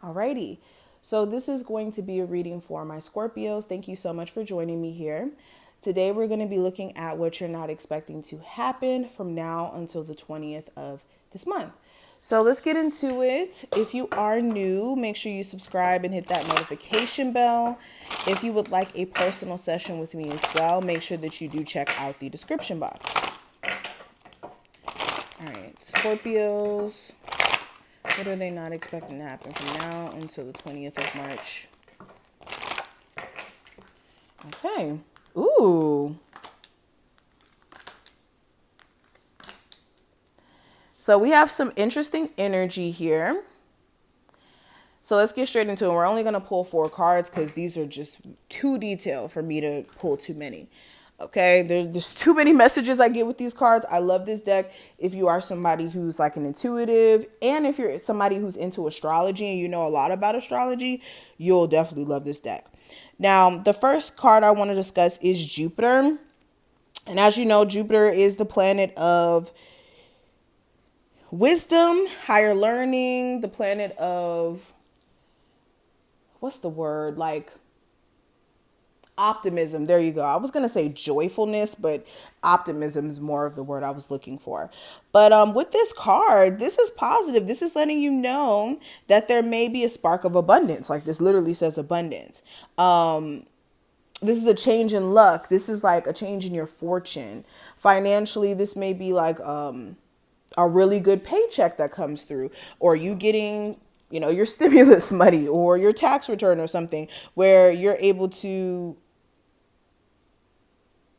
Alrighty. So this is going to be a reading for my Scorpios. Thank you so much for joining me here. Today we're going to be looking at what you're not expecting to happen from now until the 20th of this month. So let's get into it. If you are new, make sure you subscribe and hit that notification bell. If you would like a personal session with me as well, make sure that you do check out the description box. All right, Scorpios. What are they not expecting to happen from now until the 20th of March? Okay. Ooh. So we have some interesting energy here. So let's get straight into it. We're only going to pull 4 cards because these are just too detailed for me to pull too many. Okay, there's too many messages I get with these cards. I love this deck. If you are somebody who's like an intuitive, and if you're somebody who's into astrology and you know a lot about astrology, you'll definitely love this deck. Now, the first card I want to discuss is Jupiter. And as you know, Jupiter is the planet of wisdom, higher learning, the planet of, what's the word? Like optimism. There you go. I was going to say joyfulness, but optimism is more of the word I was looking for. But with this card, this is positive. This is letting you know that there may be a spark of abundance. Like this literally says abundance. This is a change in luck. This is like a change in your fortune. Financially, this may be like a really good paycheck that comes through, or you getting your stimulus money or your tax return or something where you're able to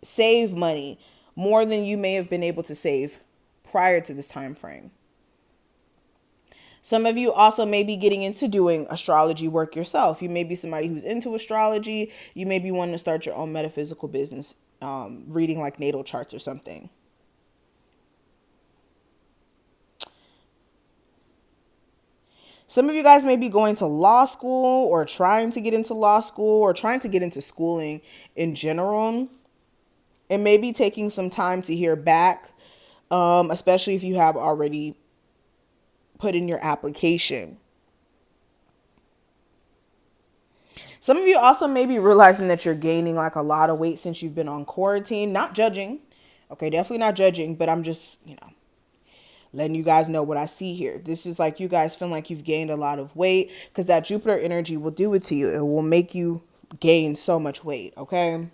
save money more than you may have been able to save prior to this time frame. Some of you also may be getting into doing astrology work yourself. You may be somebody who's into astrology. You may be wanting to start your own metaphysical business, reading like natal charts or something. Some of you guys may be going to law school or trying to get into law school or trying to get into schooling in general. It may be taking some time to hear back, especially if you have already put in your application. Some of you also may be realizing that you're gaining like a lot of weight since you've been on quarantine. Not judging. Okay, definitely not judging, but I'm just, letting you guys know what I see here. This is like you guys feel like you've gained a lot of weight because that Jupiter energy will do it to you. It will make you gain so much weight, okay?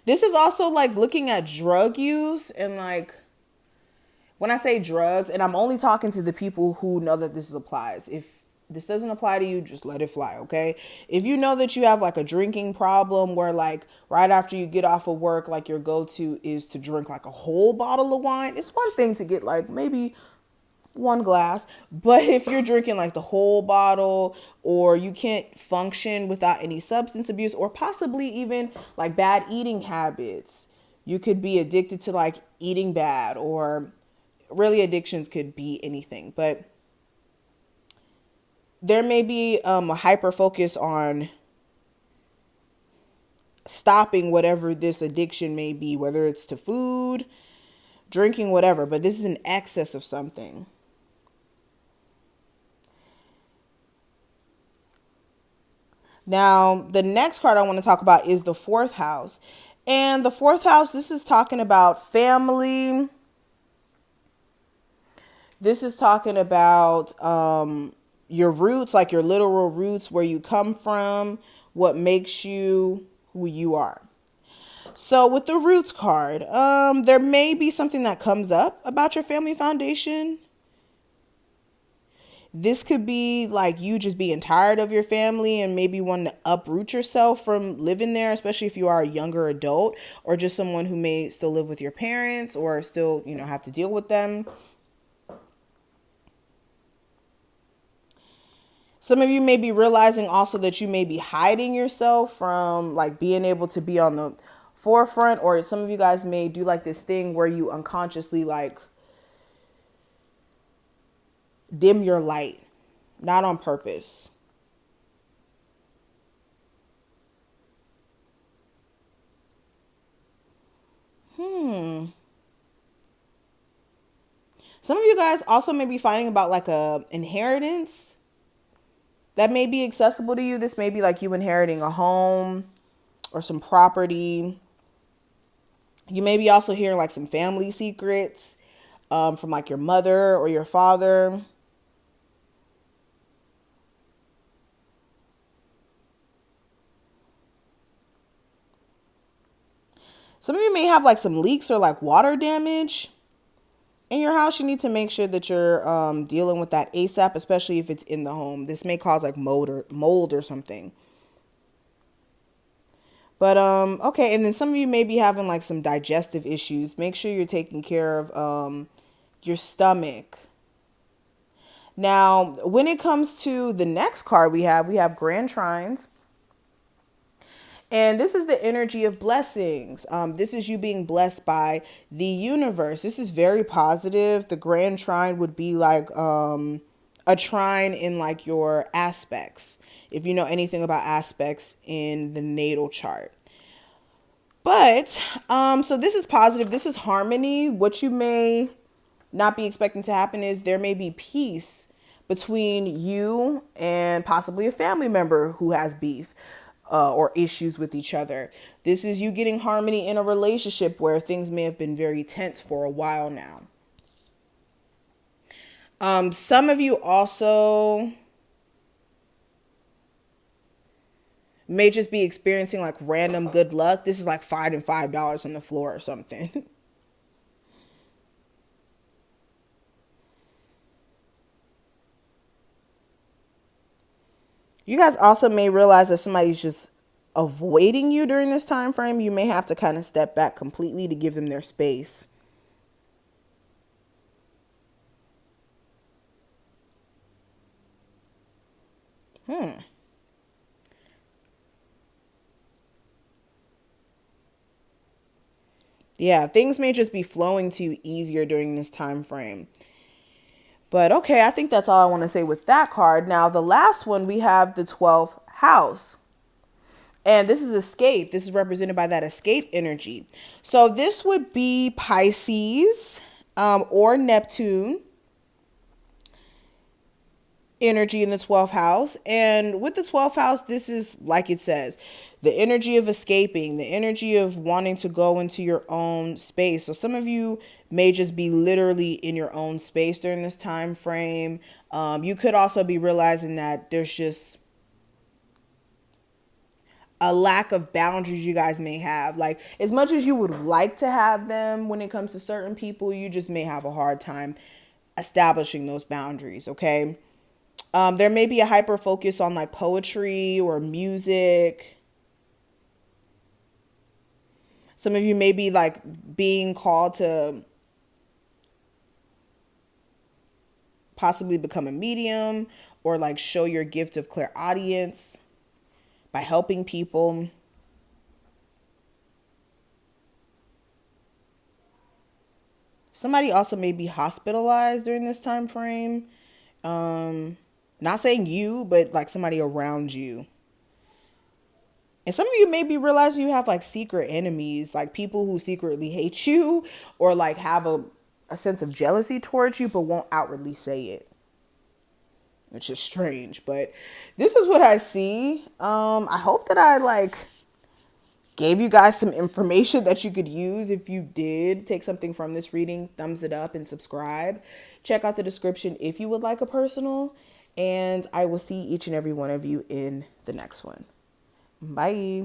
This is also like looking at drug use and like when I say drugs, and I'm only talking to the people who know that this applies. If this doesn't apply to you, just let it fly, okay? If you know that you have like a drinking problem where like right after you get off of work, like your go-to is to drink like a whole bottle of wine. It's one thing to get like maybe one glass, but if you're drinking like the whole bottle or you can't function without any substance abuse or possibly even like bad eating habits, you could be addicted to like eating bad, or really addictions could be anything, but there may be a hyper focus on stopping whatever this addiction may be, whether it's to food, drinking, whatever, but this is an excess of something. Now, the next card I want to talk about is the 4th house. And the 4th house, this is talking about family. This is talking about your roots, like your literal roots, where you come from, what makes you who you are. So with the roots card, there may be something that comes up about your family foundation. This could be like you just being tired of your family and maybe wanting to uproot yourself from living there, especially if you are a younger adult or just someone who may still live with your parents or still, have to deal with them. Some of you may be realizing also that you may be hiding yourself from like being able to be on the forefront, or some of you guys may do like this thing where you unconsciously like dim your light, not on purpose. Some of you guys also may be fighting about like a inheritance. that may be accessible to you. This may be like you inheriting a home or some property. You may be also hearing like some family secrets from like your mother or your father. Some of you may have like some leaks or like water damage in your house. You need to make sure that you're dealing with that ASAP, especially if it's in the home. This may cause like mold or something. But okay, and then some of you may be having like some digestive issues. Make sure you're taking care of your stomach. Now, when it comes to the next card we have Grand Trines. And this is the energy of blessings. This is you being blessed by the universe. This is very positive. The Grand Trine would be like a trine in like your aspects, if you know anything about aspects in the natal chart. But so this is positive. This is harmony. What you may not be expecting to happen is there may be peace between you and possibly a family member who has beef or issues with each other. This is you getting harmony in a relationship where things may have been very tense for a while now. Some of you also may just be experiencing like random good luck. This is like finding $5 on the floor or something. You guys also may realize that somebody's just avoiding you during this time frame. You may have to kind of step back completely to give them their space. Yeah, things may just be flowing to you easier during this time frame. But okay, I think that's all I want to say with that card. Now, the last one, we have the 12th house. And this is escape. This is represented by that escape energy. So this would be Pisces or Neptune energy in the 12th house. And with the 12th house, this is like it says, the energy of escaping, the energy of wanting to go into your own space. So some of you may just be literally in your own space during this time frame. You could also be realizing that there's just a lack of boundaries you guys may have. Like, as much as you would like to have them when it comes to certain people, you just may have a hard time establishing those boundaries, okay? There may be a hyper focus on like poetry or music. Some of you may be like being called to possibly become a medium or like show your gift of clairaudience by helping people. Somebody also may be hospitalized during this time frame. Not saying you, but like somebody around you. And some of you may be realizing you have like secret enemies, like people who secretly hate you or like have a sense of jealousy towards you, but won't outwardly say it, which is strange. But this is what I see. I hope that I like gave you guys some information that you could use. If you did take something from this reading, thumbs it up and subscribe. Check out the description if you would like a personal. And I will see each and every one of you in the next one. Bye.